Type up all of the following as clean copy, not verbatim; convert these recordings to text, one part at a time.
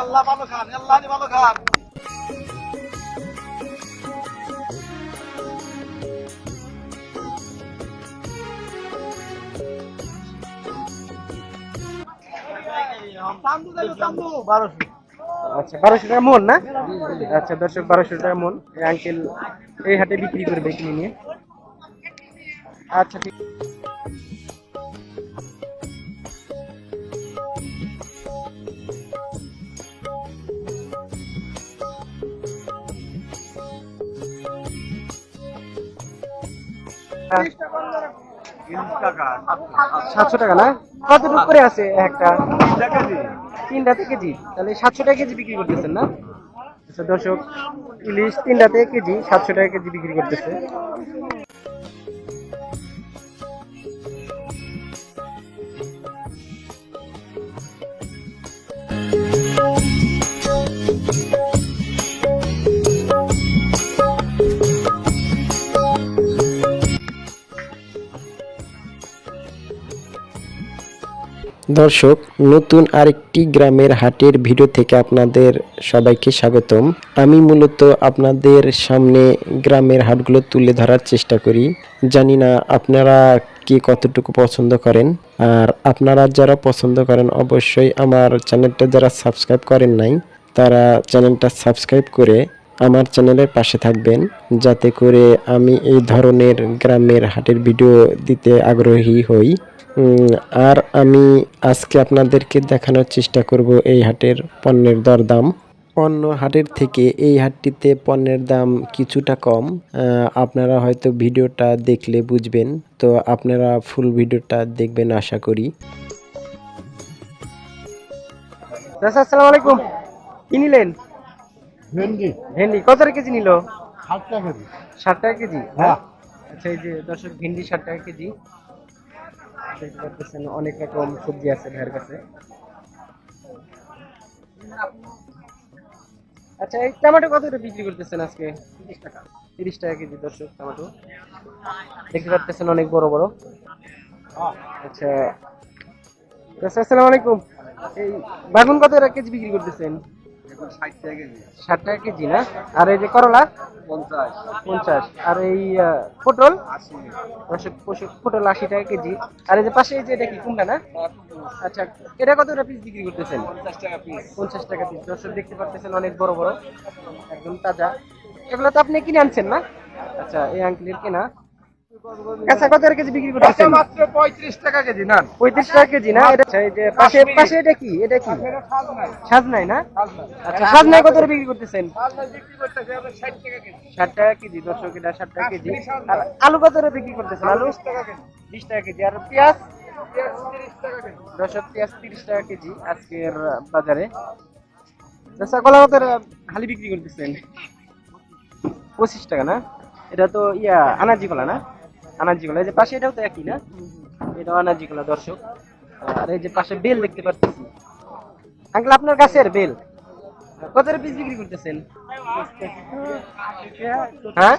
আল্লাহ ভালো খান, আল্লাহ ভালো খান। আচ্ছা 1200 টাকা মন না? আচ্ছা দর্শক 1200 টাকা মন এই আঙ্কেল এই হাটে বিক্রি করবে কিনে নিয়ে। আচ্ছা ঠিক টাকা 700 টাকা না? কতটুকু করে আছে একটা? 3টাতে কেজি, তাহলে 700 টাকা কেজি বিক্রি করতেছেন না? আচ্ছা দর্শক ইলিশ 3টাতে কেজি 700 টাকা কেজি বিক্রি করতেছে। দর্শক নতুন আরেকটি গ্রামের হাটের ভিডিও থেকে আপনাদের সবাইকে স্বাগতম। আমি মূলত আপনাদের সামনে গ্রামের হাটগুলো তুলে ধরার চেষ্টা করি। জানি না আপনারা কি কতটুকু পছন্দ করেন, আর আপনারা যারা পছন্দ করেন অবশ্যই আমার চ্যানেলটা যারা সাবস্ক্রাইব করেন নাই তারা চ্যানেলটা সাবস্ক্রাইব করে আমার চ্যানেলের পাশে থাকবেন, যাতে করে আমি এই ধরনের গ্রামের হাটের ভিডিও দিতে আগ্রহী হই। আর আমি আজকে আপনাদেরকে দেখানোর চেষ্টা করব এই হাটের পণ্যের দরদাম। অন্য হাটের থেকে এই হাটটিতে পণ্যের দাম কিছুটা কম। আপনারা হয়তো ভিডিওটা দেখলে বুঝবেন, তো আপনারা ফুল ভিডিওটা দেখবেন আশা করি। আসসালামু আলাইকুম। কি নিলেন? ভেন্ডি ভেন্ডি কত কেজি নিল? 60 টাকা কেজি। 60 টাকা কেজি? হ্যাঁ। আচ্ছা এই যে দর্শক ভেন্ডি 60 টাকা কেজি। দেখতে পাচ্ছেন অনেক রকম সবজি আছে ভাইয়ের কাছে। আচ্ছা এই টমেটো কত করে বিক্রি করতেছেন আজকে? 30 টাকা। 30 টাকা কেজি দর্শক টমেটো। দেখতে পাচ্ছেন অনেক বড় বড়। আচ্ছা আসসালামু আলাইকুম। এই বেগুন কত করে কেজি বিক্রি করতেছেন? 60 টাকা কেজি। 60 টাকা কেজি না? আর এই যে করলা 50। আর এই পটল 80। দর্শক পটল 80 টাকা কেজি। আর এই যে পাশে এই যে এটা কি কুমড়া না? আচ্ছা এটা কত করে পিস বিক্রি করতেছেন? 50 টাকা পিস। 50 টাকা পিস। দর্শক দেখতে পাচ্ছেন অনেক বড় বড়, একদম তাজা। এগুলো তো আপনি কিনে আনছেন না? আচ্ছা এই আঙ্কেলের কেনা। কাঁচা কত করে কেজি বিক্রি করতেছেন? মাত্র 35 টাকা কেজি না। 35 টাকা কেজি না? এটা এই যে পাশে পাশে এটা কি? এটা কি? সাজনাই না? আচ্ছা সাজনাই কত করে বিক্রি করতেছেন? বিক্রি করতেছে 60 টাকা কেজি। 60 টাকা কেজি দর্শক, এটা 60 টাকা কেজি। আর আলু কত করে বিক্রি করতেছেন? আলু 20 টাকা কেজি। 20 টাকা কেজি। আর পেঁয়াজ পেঁয়াজ 30 টাকা কেজি। দর্শক পেঁয়াজ 30 টাকা কেজি আজকের বাজারে। আচ্ছা কলা কত করে হালি বিক্রি করতেছেন? 25 টাকা না? এটা তো ইয়া আনাজি কলা না? আনাজি কলা। এই যে পাশে এটাও তো একই না? এটাও আনাজি কলা দর্শক। আর এই যে পাশে বেল দেখতে পাচ্ছি। আঙ্কেল আপনার গাছের বেল কত করে পিস বিক্রি করতেছেন? হ্যাঁ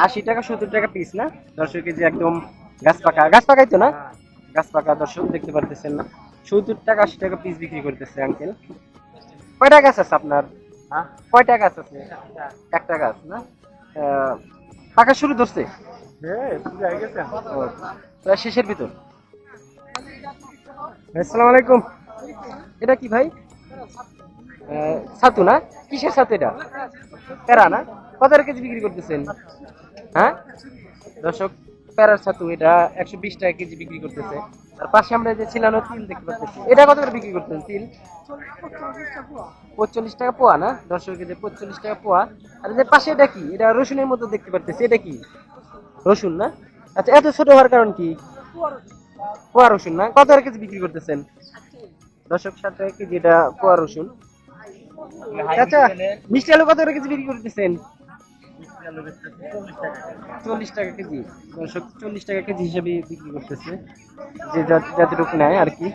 80 টাকা 70 টাকা পিস না দর্শক? কেজি একদম গাছ পাকাই তো না? গাছ পাকা দর্শক দেখতে পারতেছেন না? 70 টাকা 80 টাকা পিস বিক্রি করতেছে আঙ্কেল। কয়টা গাছ আছে আপনার? কয়টা গাছ আছে? একটা গাছ না? পাকা শুরু ধরছে? প্রায় শেষের ভিতর। আসসালামু আলাইকুম। এটা কি ভাই? ছাতু না? কিসের ছাতু এটা? প্যারা না? কত কেজি বিক্রি করতেছেন? হ্যাঁ দর্শক প্যারার ছাতু এটা 120 টাকা কেজি বিক্রি করতেছে। আর পাশে আমরা যে ছিলানো তিল দেখতে পাচ্ছি, এটা কত করে বিক্রি করতেছেন? তিল 45 টাকা পোয়া না দর্শক? কেজি 45 টাকা পোয়া। আর যে পাশে এটা কি? এটা রসুনের মতো দেখতে পাচ্ছি, এটা কি? রসুন না? আচ্ছা এত ছোট হওয়ার কারণ কি? পোয়া রসুন না? কত কেজি বিক্রি করতেছেন? দর্শক 60 টাকা কেজি এটা পোয়া রসুন। আচ্ছা মিষ্টি আলু কত করে কেজি বিক্রি করতেছেন? 40 টাকা কেজি। দর্শক 40 টাকা কেজি হিসেবে বিক্রি করতেছে, যে যতটুকু নেয় আর কি।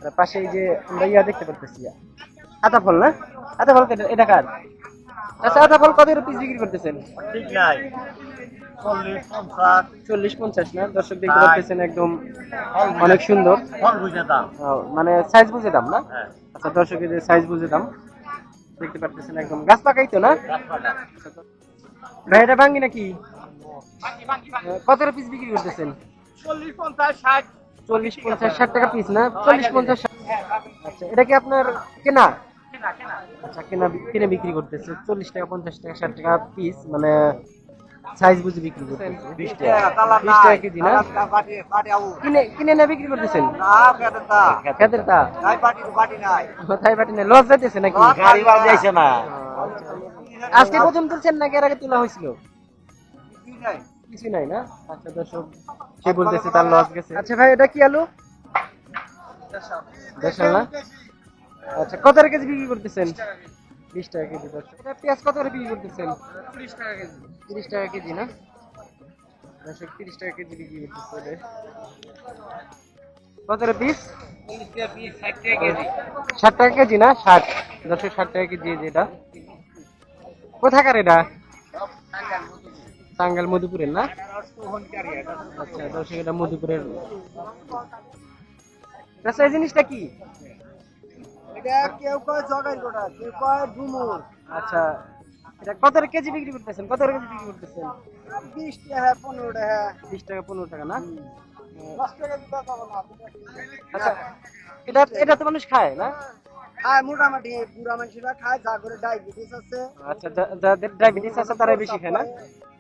আর পাশে এই যে আমরা দেখতে পারতেছি আতা ফল, না আতা ফল এটা কার? আচ্ছা, আতা ফল কত পিস বিক্রি করতেছেন? ঠিক নাই 40 50 40 50 না? দর্শক দেখতে পাচ্ছেন একদম অনেক সুন্দর। ফল বুঝে দাম। মানে সাইজ বুঝে দাম না? হ্যাঁ আচ্ছা দর্শক, এই যে সাইজ বুঝে দাম দেখতে পাচ্ছেন, একদম গাছ পাকাই তো না? ভাই এটা ভাঙ্গি নাকি? কত পিস বিক্রি করতেছেন? 40 50 60 40 50 60 টাকা পিস না? 40 50 60। আচ্ছা, এটা কি আপনার কেনা? আচ্ছা, কিনে বিক্রি করতেছে 40 টাকা 50 টাকা 60 টাকা পিস, মানে সাইজ বুঝে বিক্রি করতেছে। 20 টাকা কেজি না? কিনে কিনে না বিক্রি করতেছেন? খেতের তা কোথায় বাটি নেই, লস যাইতেছে নাকি? গাড়ি বাজ যাইছে না। আজকে প্রথম তুলছেন নাকি এর আগে তোলা হয়েছিল? কিছু নাই না? আচ্ছা দর্শক, সে বলতেছে তার লস গেছে। আচ্ছা ভাই, এটা কি আলু? দেশাল না? আচ্ছা, কত কেজি বিক্রি করতেছেন? 20 টাকা কেজি। দর্শক, এটা পেঁয়াজ কত করে বিক্রি করতেছেন? 30 টাকা কেজি। 30 টাকা কেজি না? দর্শক 30 টাকা কেজি বিক্রি করতেছে। কত করে পিস? 40 টাকা পিস 60 টাকা কেজি। 60 টাকা কেজি না? 60। দর্শক 60 টাকা কেজি যেটা। কোথাকার এটা? টাঙ্গাইল মধুপুরের না? আচ্ছা দর্শক, এটা মধুপুরের। আচ্ছা, এই জিনিসটা কি? এটা কেউ কয় জগাই গোটা, কেউ কয় ডুমুর। আচ্ছা, এটা কত কেজি বিক্রি করতেছেন? কত কেজি বিক্রি করতেছেন? 20 টাকা 15 টাকা। 20 টাকা 15 টাকা না? 10 টাকা দিতে পারবো না। আচ্ছা, এটা তো মানুষ খায় না? খায় মোটামুটি, বুড়া মানুষরা খায়, যা করে ডায়াবেটিস আছে। আচ্ছা, যাদের ডায়াবেটিস আছে তারাই বেশি খায় না?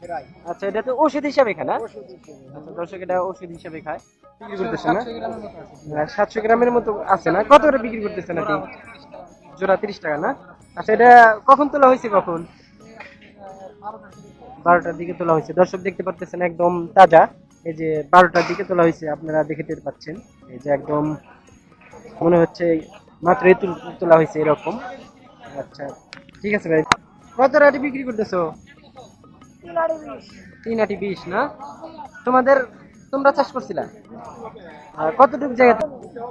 এরাই আচ্ছা, এটা তো ওষুধ হিসাবে খায় না? ওষুধ হিসেবে। আচ্ছা দর্শক, এটা ওষুধ হিসাবে খায়, বিক্রি করতেছেন না? 700 গ্রামের মতো আছে না? কত করে বিক্রি করতেছেন নাকি? জোড়া 30 টাকা না? আচ্ছা, এটা কখন তোলা হয়েছে? কখন? 12টার দিকে তোলা হয়েছে। দর্শক দেখতে পাচ্ছেন একদম তাজা। এই যে 12টার দিকে তোলা হয়েছে, আপনারা দেখে টের পাচ্ছেন। এই যে একদম মনে হচ্ছে মাত্রই তোলা হয়েছে এরকম। আচ্ছা ঠিক আছে ভাই, কত রাটি বিক্রি করতেছো? 3 আটি 20 না? তোমরা চাষ করছিলা? কতটুকু জায়গা?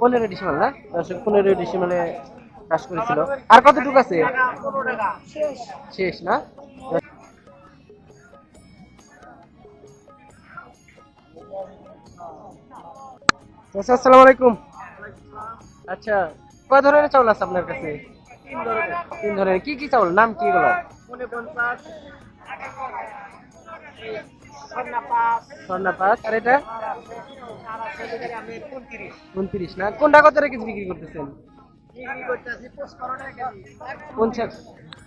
15 ডিসেম্বর না? দর্শক 15 ডিসেম্বরে চাষ করেছিল। আর কতটুকু আছে? শেষ না? আচ্ছা, আসসালামু আলাইকুম। আচ্ছা, কয় ধরনের চাউল আছে আপনার কাছে? 3 ধরনের। কি কি চাউল, নাম কি এগুলো? স্বর্ণা পাঁচ। আর এটা 29 না? কোনটা কত কেজি বিক্রি করতেছেন?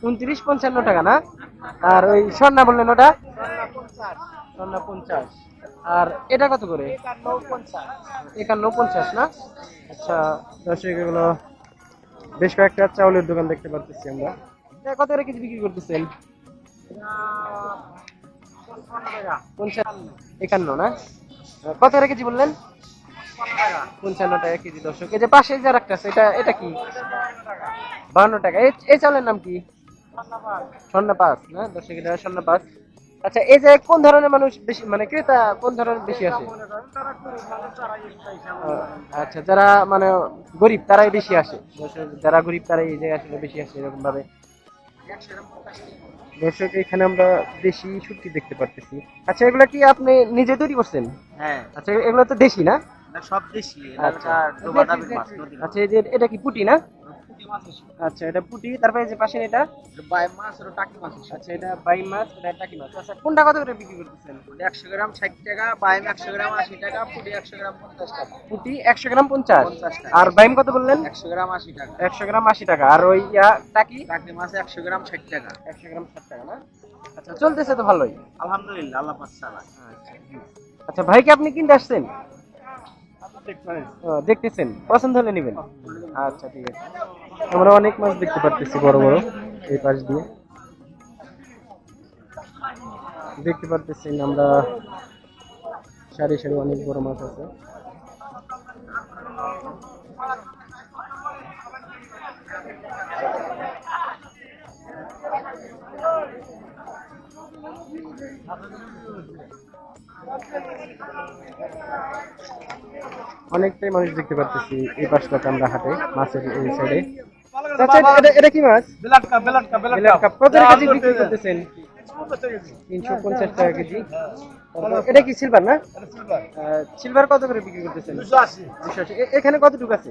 29 55 টাকা না? আর ওই স্বর্ণা বললেন ওটা? স্বর্ণা 50। আর এটা কত করে? 51 50 না? আচ্ছা দর্শক, এগুলো বেশ কয়েকটা চাউলের দোকান দেখতে পাচ্ছি আমরা। এটা কত করে কেজি বিক্রি করতেছেন? 51 না? কত করে কেজি বললেন? 55 টাকা কেজি। দর্শক, এই যে পাশে যে আরেকটা আছে, এটা কি? 52 টাকা। এই চাউলের নাম কি? স্বর্ণা পাঁচ না? দর্শক, এটা স্বর্ণা পাঁচ। আচ্ছা, এই যে কোন ধরনের মানুষ বেশি, মানে ক্রেতা কোন ধরনের বেশি আসে? আচ্ছা, যারা মানে গরিব তারাই বেশি আসে। দর্শক, যারা গরিব তারাই এই জায়গায় আসলে বেশি আসে এরকম ভাবে। দর্শক, এখানে আমরা দেশি শুটকি দেখতে পারতেছি। আচ্ছা, এগুলা কি আপনি নিজে তৈরি করছেন? হ্যাঁ, আচ্ছা, এগুলো তো দেশি না? সব দেশি। আচ্ছা। ডোবাডাবির মাছ নদীর। আচ্ছা, এই যে এটা কি পুঁটি না? আচ্ছা, এটা পুঁটি। তারপরে এই যে পাশে এটা? বাই মাছ আর টাকি মাছ। আচ্ছা, এটা বাই মাছ, এটা টাকি মাছ। আচ্ছা, কোনটা কত করে বিক্রি করতেছেন? 100 গ্রাম 60 টাকা, বাইম 100 গ্রাম 80 টাকা, পুডি 100 গ্রাম 50 টাকা। পুঁটি 100 গ্রাম 50। 50 টাকা। আর বাইম কত বললেন? 100 গ্রাম 80 টাকা। 100 গ্রাম 80 টাকা। আর ওই টাকি? টাকি মাছ 100 গ্রাম 60 টাকা। 100 গ্রাম 60 টাকা না? আচ্ছা, চলতেছে তো ভালোই। আলহামদুলিল্লাহ, আল্লাহ পাক চালায়। আচ্ছা ভাই, কি আপনি কিনতে আসছেন? দেখতেছেন, পছন্দ হলে নেবেন। আচ্ছা ঠিক আছে। আমরা অনেক মাছ দেখতে পারতেছি, বড় বড় এই পাশ দিয়ে দেখতে পারতেছেন আমরা, সারি সারি অনেক বড় মাছ আছে। অনেকটাই মানুষ দেখতে পাচ্ছি এই পাশটাতে আমরা হাটে মাছের এই সাইডে। চাচা এটা কি মাছ? বেলার কাপ কত টাকা কেজি বিক্রি করতেছেন? 350 টাকা কেজি। এটা কি সিলভার না? সিলভার কত করে বিক্রি করতেছেন? 280। এখানে কতটুকু আছে?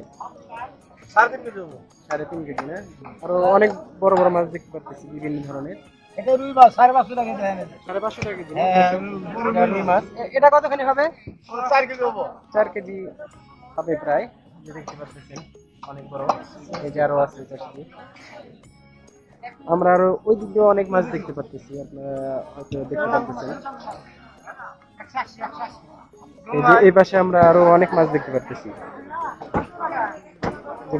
3.5 কেজি না? আরো অনেক বড় বড় মাছ দেখতে পাচ্ছি বিভিন্ন ধরনের। এটা রুই মাছ 550 টাকা কেজি। 550 টাকা কেজি। এটা রুই মাছ। এটা কতখানি হবে? 4 কেজি হবো। 4 কেজি হবে প্রায়। যে দেখতে পাচ্ছেন অনেক বড়। এই যে আরো আছে চাষি। আমরা আরো ওই দিকে অনেক মাছ দেখতে পাচ্ছি, আপনারা হয়তো দেখতে পাচ্ছেন। এই যে এই পাশে আমরা আরো অনেক মাছ দেখতে পাচ্ছি,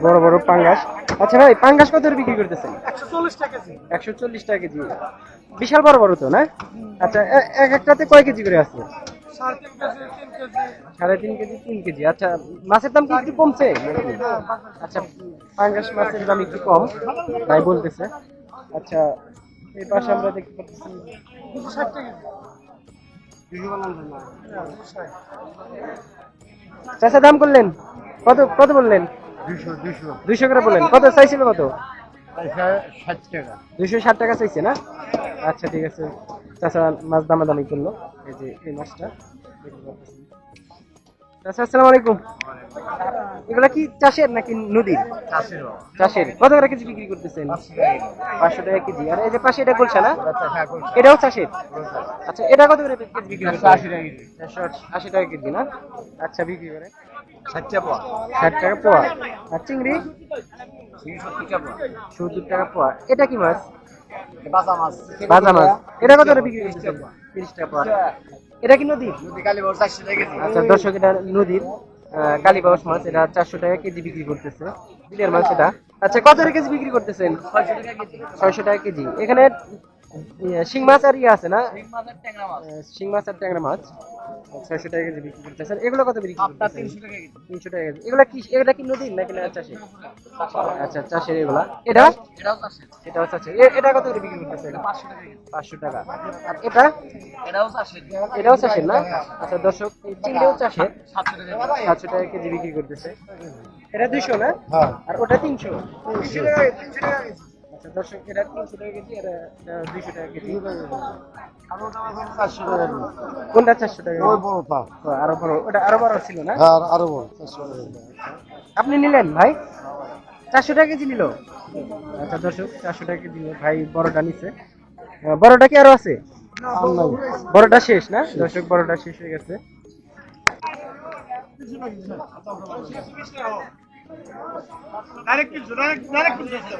বড় বড় পাঙ্গাস। আচ্ছা ভাই, পাঙ্গাস কত করে বিক্রি করতেছেন? 140 টাকা কেজি। 140 টাকা কেজি। বিশাল বড় বড় তো না? আচ্ছা, এক একটাতে কয় কেজি করে আছে? 3.5 কেজি 3 কেজি। আচ্ছা, মাছের দাম কি একটু কমছে? আচ্ছা, পাঙ্গাস মাছের দাম একটু কম তাই বলতেছে। আচ্ছা, এই পাশে আমরা দেখতে পাচ্ছি 60 টাকা কেজি। চাচা দাম করলেন কত? কত বললেন? 200 করে বললেন। কত চাইছিল? কত? 60 টাকা। 260 টাকা চাইছে না? আচ্ছা ঠিক আছে, চাচা মাছ দামাদামি করলো। এই যে এই মাছটা দেখতে পাচ্ছেন। চাচা আসসালামু আলাইকুম। এগুলা কি চাষের নাকি নদীর? চাষের। কত করে কেজি বিক্রি করতেছেন? 500 টাকা কেজি। আর এই যে পাশে এটা গুলশা না? এটাও চাষের। আচ্ছা, এটা কত করে কেজি বিক্রি করতেছেন? 180 টাকা কেজি। 180 টাকা কেজি না? আচ্ছা, বিক্রি করে 60 টাকা পোয়া। 60 টাকা পোয়া। আর চিংড়ি 70 টাকা পোয়া। 70 টাকা পোয়া। এটা কি মাছ? বাজা মাছ। ভাজা মাছ। এটা কত করে বিক্রি করতেছেন? 30 টাকা পোয়া। এটা কি নদী? নদী কালীবাউস 400 টাকা কেজি। আচ্ছা দর্শক, এটা নদীর কালীবাউস মাছ। এটা 400 টাকা কেজি বিক্রি করতেছে, বিলের মাছ এটা। আচ্ছা, কত টাকা কেজি বিক্রি করতেছেন? 600 টাকা কেজি। 600 টাকা কেজি। এখানে শিং মাছ আর ইয়ে আছে না? শিং মাছ আর ট্যাংরা মাছ। শিং মাছ আর ট্যাংরা মাছ 600 টাকা কেজি বিক্রি করতেছেন। এগুলো কত বিক্রি আপনার করতেছেন? 300 টাকা কেজি। 300 টাকা কেজি। এগুলা কি, এটা কি নদীর নাকি না চাষের? আচ্ছা, চাষের এগুলা। এটা এটাও চাষের। এটাও চাষের। এটা কত করে বিক্রি করতেছেন? 500 টাকা কেজি। 500 টাকা। আর এটা? এটাও চাষের। এটাও চাষের না? আচ্ছা দর্শক, এই চিংড়িও চাষের। 700 টাকা কেজি। 700 টাকা কেজি বিক্রি করতেছে। এটা 200 না? হ্যাঁ। আর ওটা 300। 300 টাকা কেজি। 300 টাকা কেজি। আচ্ছা দর্শক, এটা 300 টাকা কেজি আর এটা 200 টাকা কেজি। আর ওটা আছে 400 টাকা কেজি। কোনটা 400 টাকা? ওই বড়টা। ও, আরো বড়। ওটা আরো বড় ছিল না? হ্যাঁ, আরো বড় 400 টাকা কেজি। আপনি নিলেন ভাই? 400 টাকা কেজি নিল। আচ্ছা দর্শক, 400 টাকা কেজি ভাই বড়টা নিছে। বড়টা কি আরো আছে? বড়টা শেষ না? দর্শক, বড়টা শেষ হয়ে গেছে। ডাইরেক্ট কিনছো, ডাইরেক্ট কিনছো।